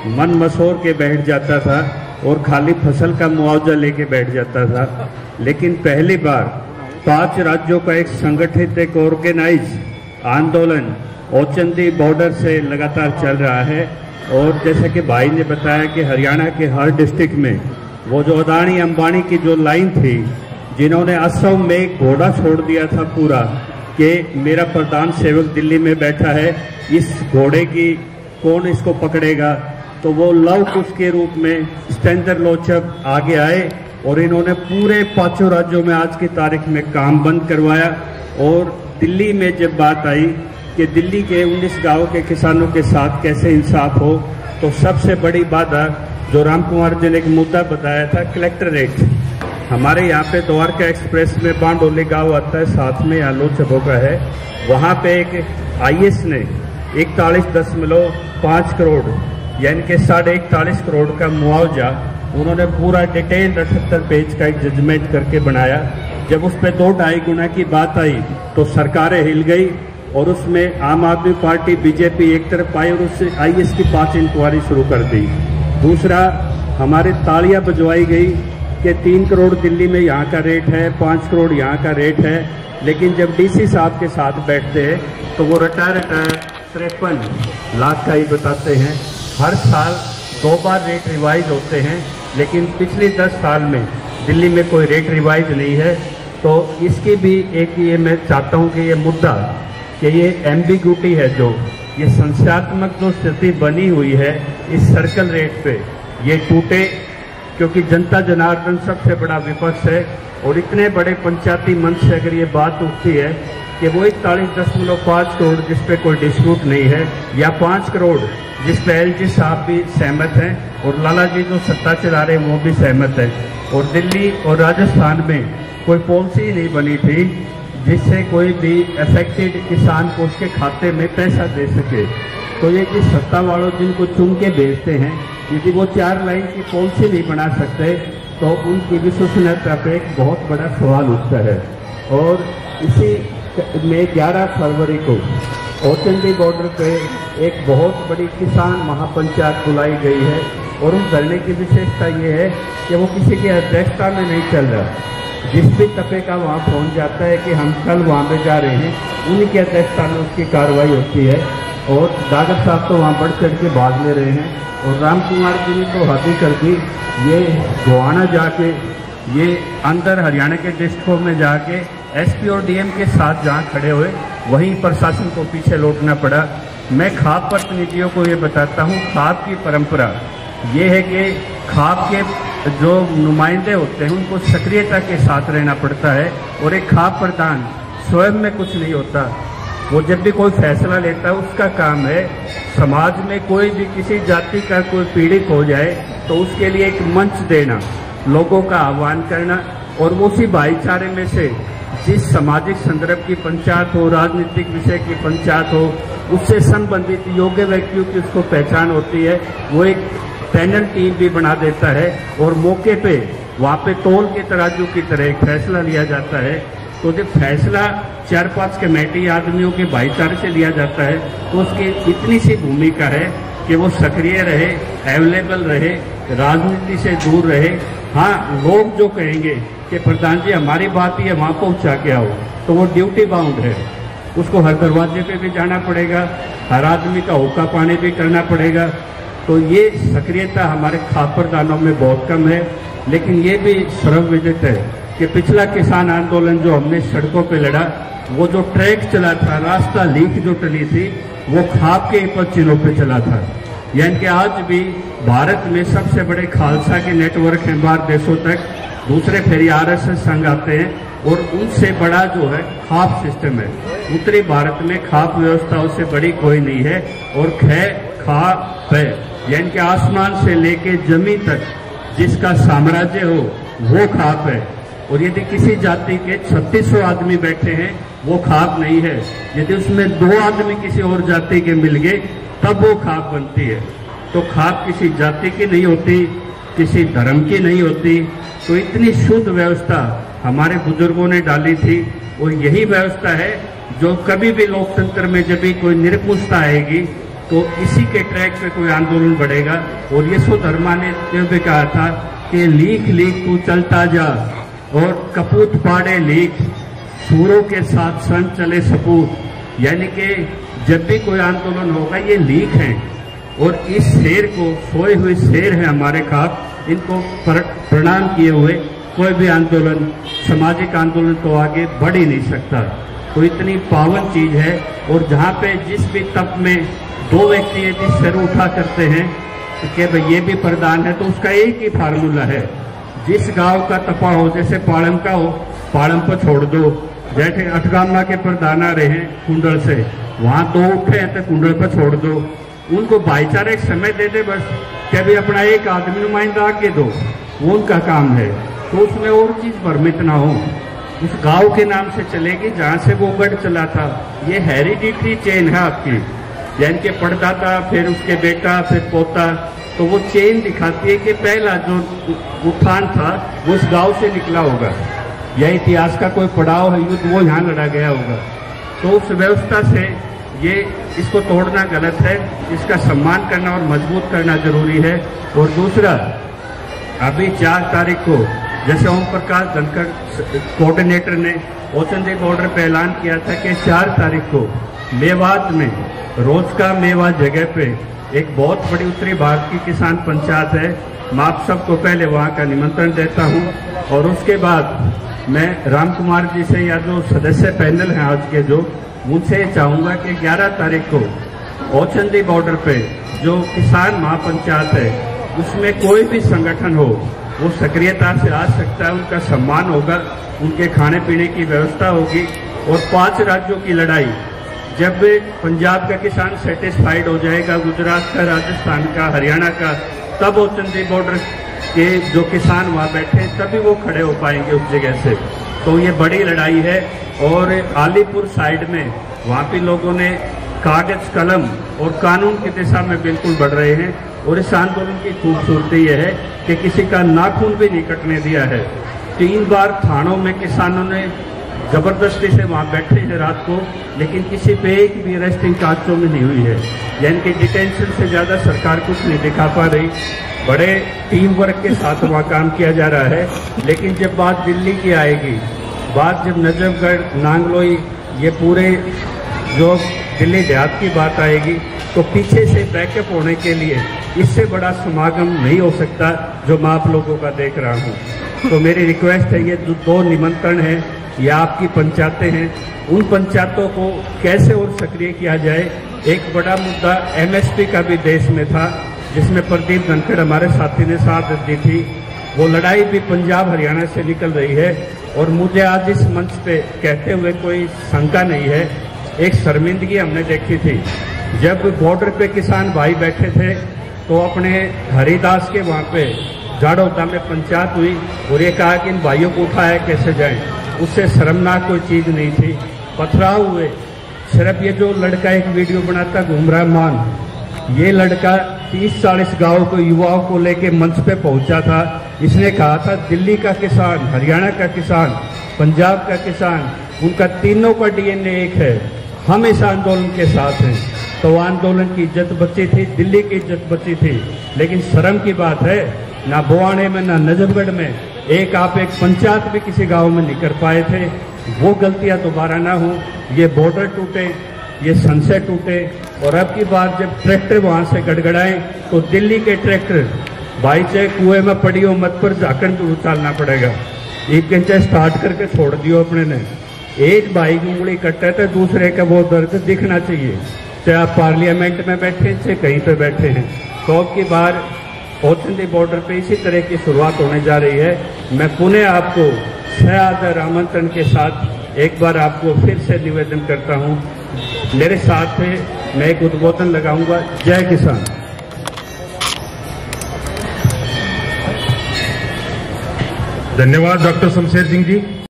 मन मसोर के बैठ जाता था और खाली फसल का मुआवजा लेके बैठ जाता था। लेकिन पहली बार 5 राज्यों का एक संगठित, एक ऑर्गेनाइज आंदोलन औचंदी बॉर्डर से लगातार चल रहा है। और जैसे कि भाई ने बताया कि हरियाणा के हर डिस्ट्रिक्ट में वो जो अदानी अंबानी की जो लाइन थी, जिन्होंने असम में एक घोड़ा छोड़ दिया था पूरा कि मेरा प्रधान सेवक दिल्ली में बैठा है, इस घोड़े की कौन इसको पकड़ेगा, तो वो लव कुश के रूप में सतेंद्र लोचब आगे आए और इन्होंने पूरे 5 राज्यों में आज की तारीख में काम बंद करवाया। और दिल्ली में जब बात आई कि दिल्ली के 19 गांवों के किसानों के साथ कैसे इंसाफ हो, तो सबसे बड़ी बाधा जो राम कुमार जी ने एक मुद्दा बताया था, कलेक्टरेट। हमारे यहाँ पे द्वारका एक्सप्रेस में बांडोली गांव आता है, साथ में यहाँ लोचबों का है। वहाँ पे एक IAS ने 41.5 करोड़ यानी कि 41.5 करोड़ का मुआवजा उन्होंने पूरा डिटेल 78 पेज का एक जजमेंट करके बनाया। जब उस पर 2-2.5 गुना की बात आई तो सरकारें हिल गई और उसमें आम आदमी पार्टी बीजेपी एक तरफ आई और उससे IAS की 5 इंक्वायरी शुरू कर दी। दूसरा, हमारे तालियां बजवाई गई कि 3 करोड़ दिल्ली में यहाँ का रेट है, 5 करोड़ यहाँ का रेट है। लेकिन जब DC साहब के साथ बैठते हैं तो वो रटा 53 लाख का ही बताते हैं। हर साल 2 बार रेट रिवाइज होते हैं, लेकिन पिछले 10 साल में दिल्ली में कोई रेट रिवाइज नहीं है। तो इसकी भी एक ये मैं चाहता हूँ कि ये मुद्दा कि ये एम्बिग्यूटी है, जो ये संशयात्मक जो स्थिति बनी हुई है इस सर्कल रेट पे, ये टूटे। क्योंकि जनता जनार्दन सबसे बड़ा विपक्ष है और इतने बड़े पंचायती मंच से अगर ये बात उठती है कि वो 41.5 करोड़ जिस पे कोई डिस्प्यूट नहीं है, या 5 करोड़ जिस पे LG साहब भी सहमत हैं और लाला जी जो सत्ता चला रहे हैं वो भी सहमत है, और दिल्ली और राजस्थान में कोई पॉलिसी नहीं बनी थी जिससे कोई भी अफेक्टेड किसान को उसके खाते में पैसा दे सके। तो ये कि सत्ता वालों जिनको चुन के भेजते हैं, यदि वो 4 लाइन की पॉलिसी नहीं बना सकते तो उनकी विश्वसनीयता पे एक बहुत बड़ा सवाल उठता है। और इसी में 11 फरवरी को औचंदी बॉर्डर पे एक बहुत बड़ी किसान महापंचायत बुलाई गई है और उस धरने की विशेषता ये है कि वो किसी की अध्यक्षता में नहीं चल रहा। जिस भी तपे का वहाँ पहुँच जाता है कि हम कल वहाँ पे जा रहे हैं, उन्हीं की अध्यक्षता में उसकी कार्रवाई होती है। और डागर साहब तो वहाँ बढ़ चढ़ के भाग ले रहे हैं और राम कुमार जी ने तो हद ही कर दी। ये गोहाना जाके, ये अंदर हरियाणा के डिस्ट्रिक्टों में जाके SP और DM के साथ जहाँ खड़े हुए, वहीं प्रशासन को पीछे लौटना पड़ा। मैं खाप प्रतिनिधियों को ये बताता हूँ, खाप की परंपरा ये है कि खाप के जो नुमाइंदे होते हैं उनको सक्रियता के साथ रहना पड़ता है और एक खाप प्रधान स्वयं में कुछ नहीं होता। वो जब भी कोई फैसला लेता है उसका काम है समाज में कोई भी किसी जाति का कोई पीड़ित हो जाए तो उसके लिए एक मंच देना, लोगों का आह्वान करना, और उसी भाईचारे में से जिस सामाजिक संदर्भ की पंचायत हो, राजनीतिक विषय की पंचायत हो, उससे संबंधित योग्य व्यक्तियों की उसको पहचान होती है, वो एक पैनल टीम भी बना देता है और मौके पे वहाँ पे तौल के तराजू की तरह एक फैसला लिया जाता है। तो जब फैसला 4-5 कमेटी आदमियों के भाईचारे से लिया जाता है तो उसकी इतनी सी भूमिका है कि वो सक्रिय रहे, अवेलेबल रहे, राजनीति से दूर रहे। हाँ, लोग जो कहेंगे कि प्रधान जी हमारी बात ही है वहाँ पहुँचा के आओ, तो वो ड्यूटी बाउंड है, उसको हर दरवाजे पे भी जाना पड़ेगा, हर आदमी का होका पानी भी करना पड़ेगा। तो ये सक्रियता हमारे खाप प्रधानों में बहुत कम है। लेकिन ये भी सर्वविदित है कि पिछला किसान आंदोलन जो हमने सड़कों पे लड़ा, वो जो ट्रैक चला था, रास्ता लीक जो टली थी, वो खाप के चिन्हों पे चला था। यानी कि आज भी भारत में सबसे बड़े खालसा के नेटवर्क हैं बाहर देशों तक, दूसरे फिर RSS संघ आते हैं और उनसे बड़ा जो है खाप सिस्टम है। उत्तरी भारत में खाप व्यवस्था उससे बड़ी कोई नहीं है। और खाप है यानी कि आसमान से लेके जमीन तक जिसका साम्राज्य हो वो खाप है। और यदि किसी जाति के 3600 आदमी बैठे हैं वो खाप नहीं है। यदि उसमें 2 आदमी किसी और जाति के मिल गए तब वो खाप बनती है। तो खाप किसी जाति की नहीं होती, किसी धर्म की नहीं होती। तो इतनी शुद्ध व्यवस्था हमारे बुजुर्गों ने डाली थी और यही व्यवस्था है जो कभी भी लोकतंत्र में जब भी कोई निरंकुशता आएगी तो तो इसी के ट्रैक पे कोई आंदोलन बढ़ेगा। और यशोधर्मा ने भी कहा था कि लीख लीख तू चलता जा और कपूत पाड़े लीख, सूरों के साथ संग चले सपूत। यानी कि जब भी कोई आंदोलन होगा ये लीक है, और इस शेर को, सोए हुए शेर है हमारे खाक, इनको प्रणाम किए हुए कोई भी आंदोलन, सामाजिक आंदोलन तो आगे बढ़ ही नहीं सकता। तो इतनी पावन चीज है। और जहाँ पे जिस भी तप में दो व्यक्ति यदि सिर उठा करते हैं कि भाई ये भी प्रधान है, तो उसका एक ही फार्मूला है, जिस गांव का तपा हो, जैसे पाड़म का हो, पाड़म पर छोड़ दो। जैसे अठगामा के प्रधान आ रहे हैं कुंडल से, वहां दो उठे हैं तो कुंडल पर छोड़ दो। उनको भाईचारे समय दे दे बस, क्या भी अपना एक आदमी नुमाइंदा आके दो, वो उनका काम है। तो उसमें और चीज भ्रमित ना हो, उस गांव के नाम से चलेगी जहां से वो गढ़ चला था। ये हेरिडिटरी चेन है आपकी, यानी कि पड़दादा, फिर उसके बेटा, फिर पोता। तो वो चेन दिखाती है कि पहला जो उत्थान था वो उस गांव से निकला होगा, या इतिहास का कोई पड़ाव है युद्ध, वो यहाँ लड़ा गया होगा। तो उस व्यवस्था से ये इसको तोड़ना गलत है, इसका सम्मान करना और मजबूत करना जरूरी है। और दूसरा, अभी 4 तारीख को जैसे ओम प्रकाश धनखड़ कोऑर्डिनेटर ने ओचंदी बॉर्डर पे ऐलान किया था कि 4 तारीख को मेवात में, रोज का मेवा जगह पे, एक बहुत बड़ी उत्तरी भारत की किसान पंचायत है। मैं आप सबको पहले वहां का निमंत्रण देता हूं, और उसके बाद मैं राम कुमार जी से, या जो सदस्य पैनल हैं आज के, जो उनसे चाहूंगा कि 11 तारीख को ओचंदी बॉर्डर पे जो किसान महापंचायत है, उसमें कोई भी संगठन हो, वो सक्रियता से आ सकता है, उनका सम्मान होगा, उनके खाने पीने की व्यवस्था होगी। और 5 राज्यों की लड़ाई, जब पंजाब का किसान सेटिस्फाइड हो जाएगा, गुजरात का, राजस्थान का, हरियाणा का, तब ओचंदी बॉर्डर के जो किसान वहां बैठे तभी वो खड़े हो पाएंगे उस जगह से। तो ये बड़ी लड़ाई है। और आलीपुर साइड में वहां पे लोगों ने कागज कलम और कानून की दिशा में बिल्कुल बढ़ रहे हैं। और इस आंदोलन की खूबसूरती यह है कि किसी का नाखून भी नहीं कटने दिया है। 3 बार थानों में किसानों ने जबरदस्ती से वहां बैठे हैं रात को, लेकिन किसी पे एक भी अरेस्टिंग कागजों में नहीं हुई है। यानी कि डिटेंशन से ज्यादा सरकार कुछ नहीं दिखा पा रही। बड़े टीम वर्क के साथ वहां काम किया जा रहा है। लेकिन जब बात दिल्ली की आएगी, बात जब नजफगढ़, नांगलोई, ये पूरे जो दिल्ली देहात की बात आएगी, तो पीछे से बैकअप होने के लिए इससे बड़ा समागम नहीं हो सकता जो मैं आप लोगों का देख रहा हूं। तो मेरी रिक्वेस्ट है, ये जो 2 निमंत्रण हैं, ये आपकी पंचायतें हैं, उन पंचायतों को कैसे और सक्रिय किया जाए। एक बड़ा मुद्दा MSP का भी देश में था, जिसमें प्रदीप धनखड़ हमारे साथी ने साथ दी थी। वो लड़ाई भी पंजाब हरियाणा से निकल रही है। और मुझे आज इस मंच पे कहते हुए कोई शंका नहीं है, एक शर्मिंदगी हमने देखी थी जब बॉर्डर पे किसान भाई बैठे थे, तो अपने हरिदास के वहां पे जाड़ौदा में पंचायत हुई, और ये कहा कि इन भाइयों को उठाया कैसे जाए। उससे शर्मनाक कोई चीज नहीं थी। पथराव हुए। सिर्फ ये जो लड़का एक वीडियो बनाता घूमरा मान, ये लड़का 30-40 गांव को, युवाओं को लेके मंच पे पहुंचा था। इसने कहा था दिल्ली का किसान, हरियाणा का किसान, पंजाब का किसान, उनका तीनों का DNA एक है, हम इस आंदोलन के साथ हैं। तो आंदोलन की इज्जत बची थी, दिल्ली की इज्जत बची थी। लेकिन शर्म की बात है, ना बुआने में ना नजफगढ़ में एक पंचायत भी किसी गांव में नहीं कर पाए थे। वो गलतियां दोबारा ना हो। ये बॉर्डर टूटे, ये सनसेट टूटे, और अब की बार जब ट्रैक्टर वहां से गड़गड़ाए तो दिल्ली के ट्रैक्टर भाई चाहे कुएं में पड़ी हो मत पर जाकर तो उछालना पड़ेगा। एक घंटे स्टार्ट करके छोड़ दियो अपने ने। एक भाई की उंगली कटे तो दूसरे का वो दर्द दिखना चाहिए, चाहे आप पार्लियामेंट में बैठे चाहे कहीं पे बैठे हैं। तो अब की बार ओचंदी बॉर्डर पे इसी तरह की शुरुआत होने जा रही है। मैं पुनः आपको सआदर आमंत्रण के साथ एक बार आपको फिर से निवेदन करता हूं, मेरे साथ मैं एक उद्बोधन लगाऊंगा। जय किसान। धन्यवाद डॉक्टर शमशेर सिंह जी।